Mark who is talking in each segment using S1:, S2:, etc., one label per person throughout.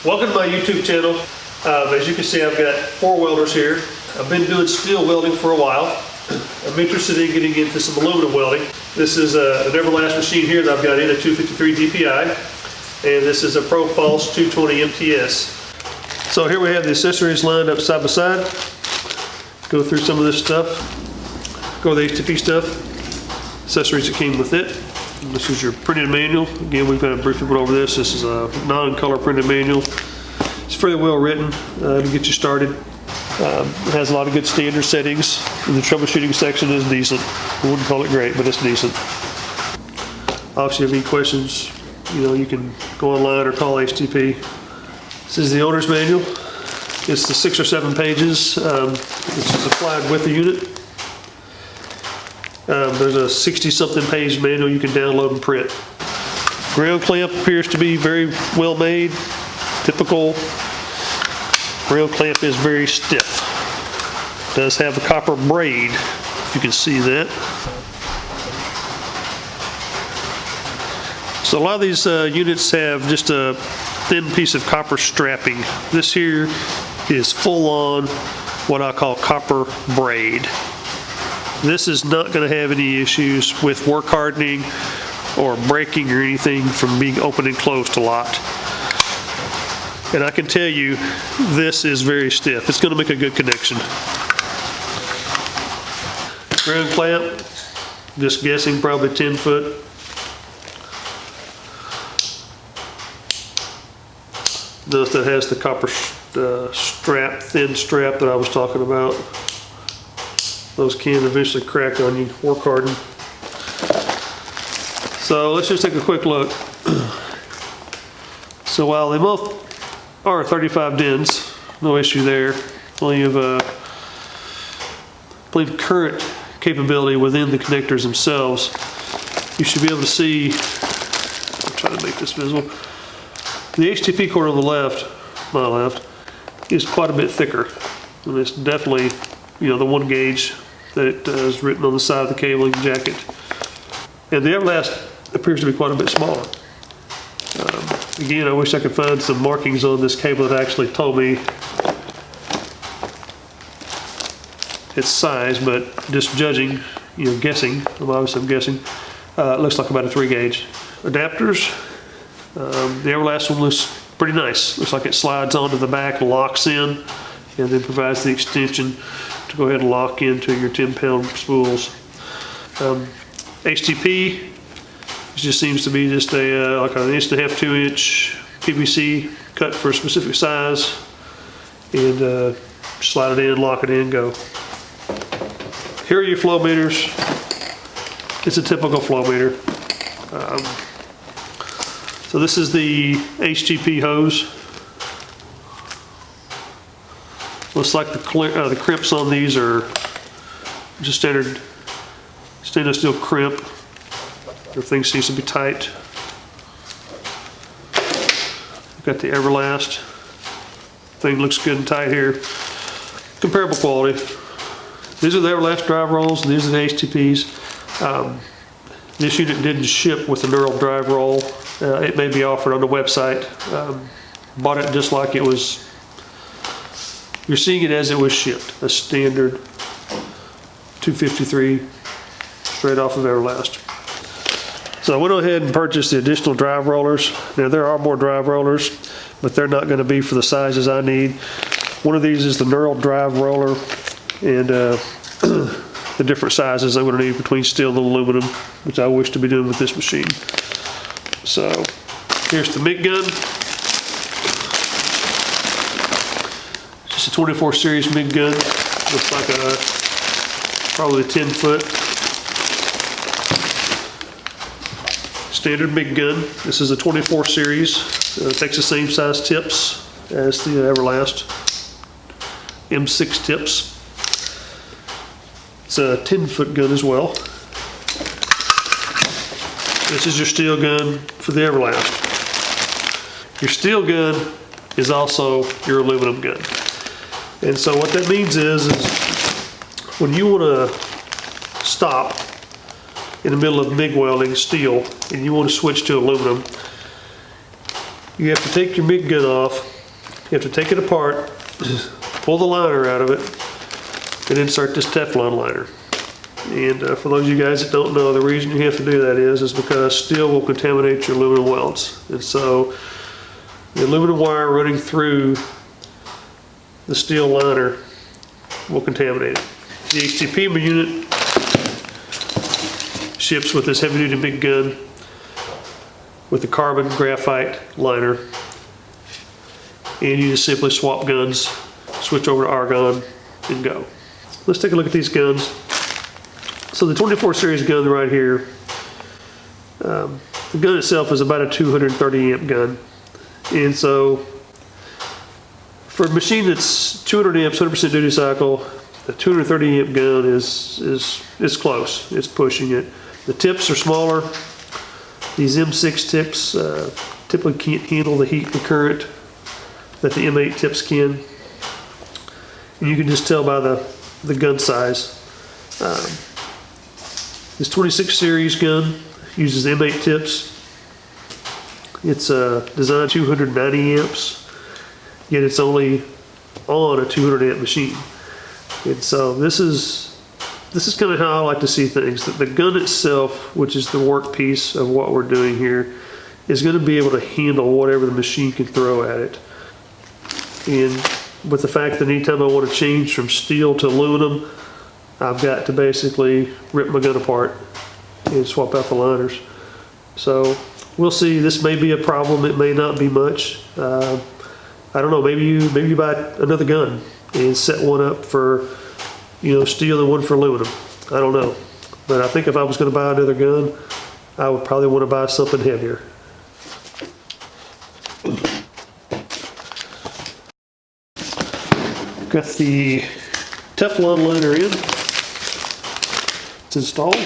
S1: Welcome to my YouTube channel. As you can see, I've got 4 welders here. I've been doing steel welding for a while. I'm interested in getting into some aluminum welding. This is an Everlast machine here that I've got in a 253 DPI, and this is a Pro Pulse 220 MTS. So here we have the accessories lined up side by side. Go through some of this stuff. Go with the HTP stuff. Accessories that came with it. This is your printed manual. Again, we've got to briefly go over this. This is a non-color printed manual. It's fairly well written to get you started. It has a lot of good standard settings. And the troubleshooting section is decent. I wouldn't call it great, but it's decent. Obviously, if you have any questions, you can go online or call HTP. This is the owner's manual. It's the 6 or 7 pages. It's supplied with the unit. There's a 60-something page manual you can download and print. Ground clamp appears to be very well made. Typical. Ground clamp is very stiff. Does have a copper braid, if you can see that. So a lot of these units have just a thin piece of copper strapping. This here is full on what I call copper braid. This is not going to have any issues with work hardening or breaking or anything from being open and closed a lot. And I can tell you, this is very stiff. It's going to make a good connection. Ground clamp, just guessing probably 10 foot. Notice that has the copper strap, thin strap that I was talking about. Those can eventually crack on you, work harden. So let's just take a quick look. So while they both are 35 DINs, no issue there. Plenty of current capability within the connectors themselves. You should be able to see, I'll try to make this visible. The HTP cord on the left, my left, is quite a bit thicker. And it's definitely, the 1 gauge that is written on the side of the cabling jacket. And the Everlast appears to be quite a bit smaller. Again, I wish I could find some markings on this cable that actually told me its size, but just judging, guessing, obviously I'm guessing, it looks like about a 3 gauge. Adapters, the Everlast one looks pretty nice. Looks like it slides onto the back, locks in, and then provides the extension to go ahead and lock into your 10-pound spools. HTP just seems to be just like an 1.5 to 2-inch PVC cut for a specific size, and slide it in, lock it in, go. Here are your flow meters. It's a typical flow meter. So this is the HTP hose. Looks like the crimps on these are just standard stainless steel crimp. Everything seems to be tight. We've got the Everlast. Thing looks good and tight here. Comparable quality. These are the Everlast drive rolls, and these are the HTPs. This unit didn't ship with the knurled drive roll. It may be offered on the website. Bought it just like it was. You're seeing it as it was shipped, a standard 253 straight off of Everlast. So I went ahead and purchased the additional drive rollers. Now there are more drive rollers, but they're not going to be for the sizes I need. One of these is the knurled drive roller, and the different sizes I'm going to need between steel and aluminum, which I wish to be doing with this machine. So here's the MIG gun. It's a 24 series MIG gun. Looks like probably a 10 foot standard MIG gun. This is a 24 series. It takes the same size tips as the Everlast M6 tips. It's a 10-foot gun as well. This is your steel gun for the Everlast. Your steel gun is also your aluminum gun. And so what that means is when you want to stop in the middle of MIG welding steel and you want to switch to aluminum, you have to take your MIG gun off, you have to take it apart, pull the liner out of it, and insert this Teflon liner. And for those of you guys that don't know, the reason you have to do that is because steel will contaminate your aluminum welds. And so the aluminum wire running through the steel liner will contaminate it. The HTP unit ships with this heavy-duty MIG gun with the carbon graphite liner. And you just simply swap guns, switch over to argon, and go. Let's take a look at these guns. So the 24 series gun right here, the gun itself is about a 230 amp gun. And so for a machine that's 200 amps, 100% duty cycle, the 230 amp gun is close. It's pushing it. The tips are smaller. These M6 tips typically can't handle the heat and the current that the M8 tips can. And you can just tell by the gun size. This 26 series gun uses M8 tips. It's designed 290 amps, yet it's only on a 200 amp machine. And so this is kind of how I like to see things. The gun itself, which is the workpiece of what we're doing here, is going to be able to handle whatever the machine can throw at it. And with the fact that anytime I want to change from steel to aluminum, I've got to basically rip my gun apart and swap out the liners. So we'll see. This may be a problem. It may not be much. I don't know. Maybe you buy another gun and set one up for, steel and one for aluminum. I don't know. But I think if I was going to buy another gun, I would probably want to buy something heavier. Got the Teflon liner in. It's installed.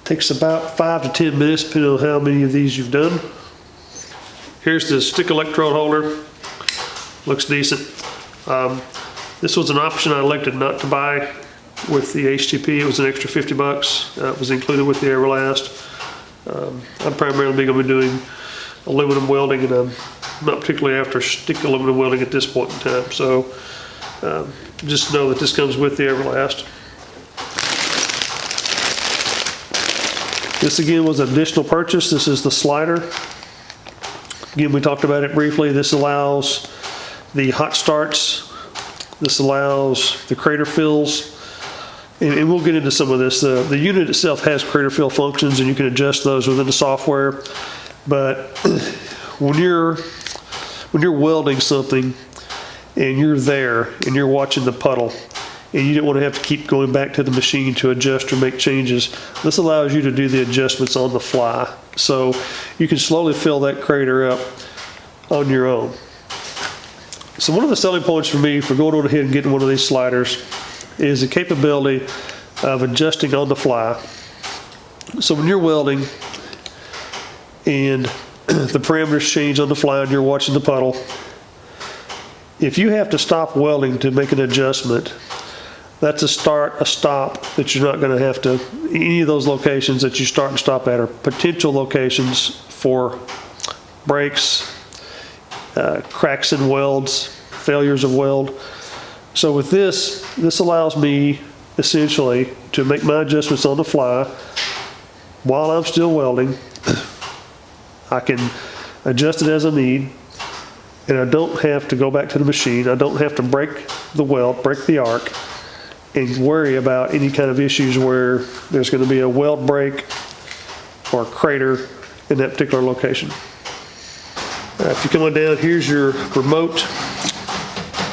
S1: Takes about 5 to 10 minutes depending on how many of these you've done. Here's the stick electrode holder. Looks decent. This was an option I elected not to buy with the HTP. It was an extra 50 bucks. It was included with the Everlast. I'm primarily going to be doing aluminum welding, and I'm not particularly after stick aluminum welding at this point in time. So just know that this comes with the Everlast. This again was an additional purchase. This is the slider. Again, we talked about it briefly. This allows the hot starts. This allows the crater fills. And we'll get into some of this. The unit itself has crater fill functions, and you can adjust those within the software. But when you're welding something and you're there and you're watching the puddle and you don't want to have to keep going back to the machine to adjust or make changes, this allows you to do the adjustments on the fly. So you can slowly fill that crater up on your own. So one of the selling points for me for going on ahead and getting one of these sliders is the capability of adjusting on the fly. So when you're welding and the parameters change on the fly and you're watching the puddle, if you have to stop welding to make an adjustment, that's a stop that you're not going to have to, any of those locations that you start and stop at are potential locations for breaks, cracks in welds, failures of weld. So with this allows me essentially to make my adjustments on the fly while I'm still welding. I can adjust it as I need, and I don't have to go back to the machine. I don't have to break the weld, break the arc, and worry about any kind of issues where there's going to be a weld break or a crater in that particular location. If you come on down, here's your remote.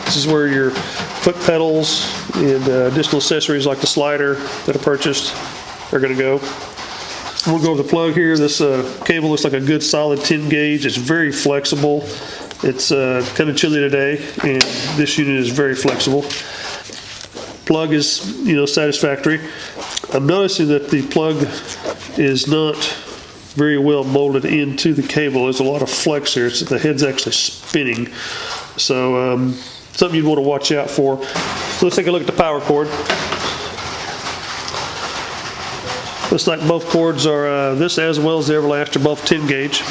S1: This is where your foot pedals and additional accessories like the slider that I purchased are going to go. We'll go over the plug here. This cable looks like a good solid 10 gauge. It's very flexible. It's kind of chilly today, and this unit is very flexible. Plug is, satisfactory. I'm noticing that the plug is not very well molded into the cable. There's a lot of flex here. The head's actually spinning. So something you'd want to watch out for. So let's take a look at the power cord. Looks like both cords are, this as well as the Everlast are both 10 gauge.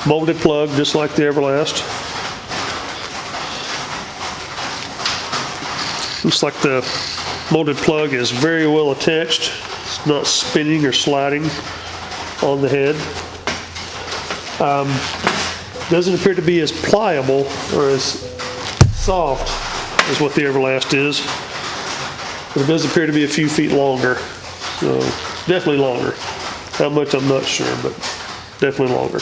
S1: Molded plug, just like the Everlast. Looks like the molded plug is very well attached. It's not spinning or sliding on the head. Doesn't appear to be as pliable or as soft as what the Everlast is. But it does appear to be a few feet longer. So definitely longer. How much I'm not sure, but definitely longer.